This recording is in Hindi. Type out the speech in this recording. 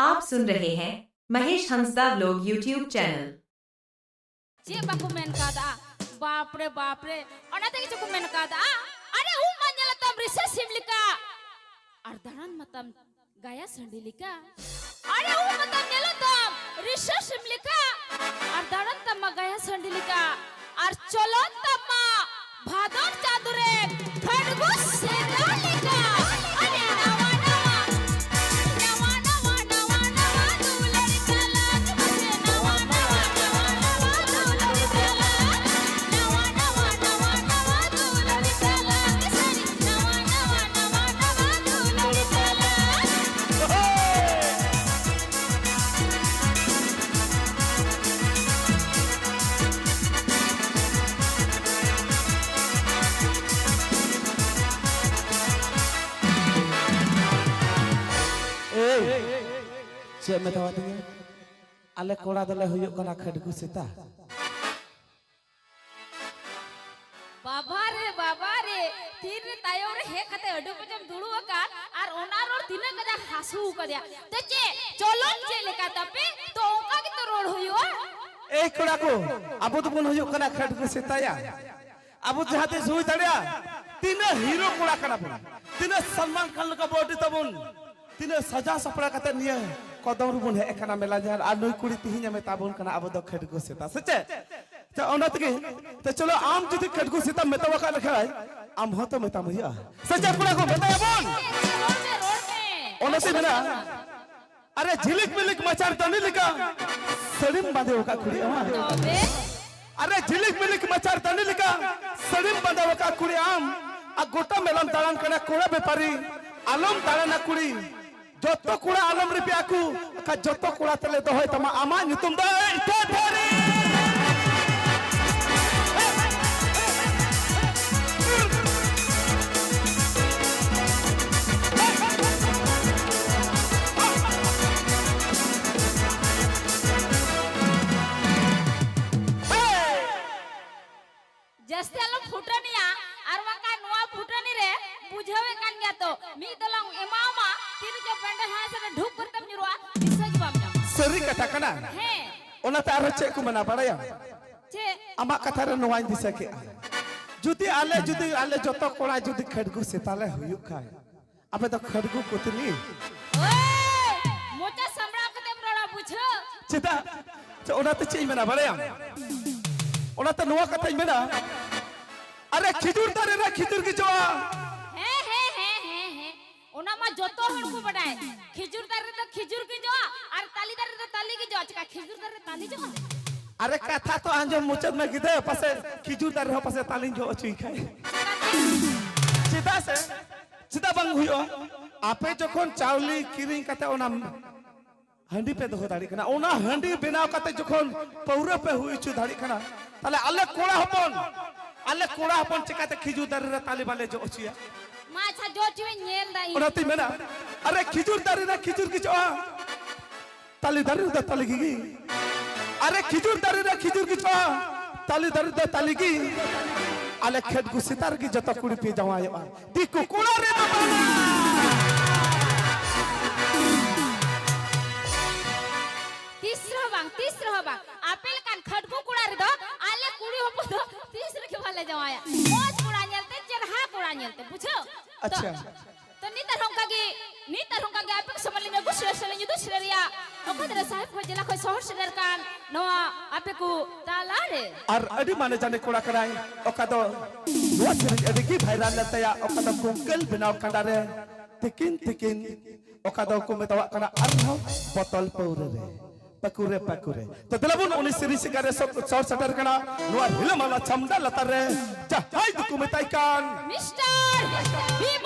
आप सुन रहे हैं Mahesh Hansda vlog YouTube channel. चे बाकु मेन कादा बाप रे ओनाते किछु को मेन कादा अरे उ मंजला तम रिसे सिमलिका अर्धरन मतम गाया संडिलिका अरे उ मतम नेलो तम रिसे सिमलिका अर्धरन तम गाया संडिलिका और चलो तम भादर चादुरे खडगु सेनालिका अरे नवा चे मेतावती आले कोड़ा दले हुयुक कना खडगु सेता बाबा रे तीर रे तायो रे हे खते अडु पजम दुळु का और ओना रोड तिने कदा हासु कदिया ते चे चलो चे लेका तपे तो ओका की तो रोड होयो ए कोड़ा को अबो तो बन हुयुक कना खडगु सेता या अबो जहाते सुई तड़या तिने हीरो कोड़ा कना बन तिने सलमान खान का बॉडी तबन तिने सजा सपड़ा कते निया कदम रुबन हे एकना मेला जहर आ नई कुड़ी तिहिnya मेताबन कना अबो द खडगु सेता सचे तो ओनतगे तो चलो आम जदि खडगु सेता मेतावा का लखाय आम हो तो मेता मैया सचे कोड़ा को मेताबन रोड में ओनते मेना अरे झिलिक मिलिक मचार तनी लिका सड़िम बांधे का कुड़ी तबे अरे झिलिक मिलिक मचार तनी लिका सड़िम बांधे का कुड़ी आम आ गोटा मेलम दालान कना कोड़ा व्यापारी आलम दालाना कुड़ी जतो कुड़ा आलम रुपया को का जतो कुड़ा तले तो होय तमा आमा नितुम दा इतो धरी जस्ते आलम फुटनिया और वका नुआ फुटनी रे बुझावे कान गया तो मी दलंग एमामा तीर जो पेंडल हां से ढुक करतम निरुआ इसगी बामना सरी कथा कना हे ओना तार चे को मना पड़ाया चे आमा कथा रे नवाइन दिसे के जुदी आले जतो कोड़ा जुदी खडगु सेताले हुयु खाय अबे तो खडगु कोतनी ओए मोटा समरा कते बड़ा बुझो चिता ओना तो चे मना पड़ाया ओना तो नवा कथा मेना अरे खिजुर तारे रे खिजुर की जोआ हे ओना मा जतो हड़ को बडाय खिजुर तारे तो खिजुर की जो और ताली तारे तो ताली की जो का खिजुर तारे ताली जो अरे कथा तो आंजो मुचद में गिदे पासे खिजुर तारे हो पासे ताली जो अचुई खाए चिता बंग हुयो आपे जखन चावली किरिंग कते ओना हंडी पे दो दाड़ी कना ओना हंडी बनाव कते जखन पौरे पे हुई छु दाड़ी कना ताले आले कोड़ा हपन चिकाते खिजुर तारे रे ताली बाले जो अचुया मा अच्छा जो चुवे नेल दाई ओनाती मेना अरे खिजुर तारे रे खिजुर की जो ताली दारे रे ताली की अरे खिजुर तारे रे खिजुर की जो ताली दारे रे ताली की आले खडगु सितार की जतो कुड़ी पे जावायो दिकु कोड़ा रे तीसरो बांग आपेल कान खडगु कुड़ा रे दो आले कुड़ी हो तो तीसरे के वाले जावाया मोज कुड़ा नेलते चरहा कुड़ा नेलते बुझो अच्छा तो नी तरहका के आपे समले में गुसरे सले नि दुसरे रिया ओकदरे साहेब को जिला को शहर से कान नवा आपे को ताला रे और अडी माने जाने कोड़ा कराई ओकदो नोच अडी की भाईराल लतया ओकदो कुंकल बनाव कंडारे तिकिन ओकदो को मेतवा कना अरहो बोतल पौरे रे पकुरे तो दिलबुन उनी सीरी सिगारे सब शॉर्ट शटर कना नुआ हिलमाला छमदा लतारे जा हाय दुकु मेताई कान मिस्टर भीम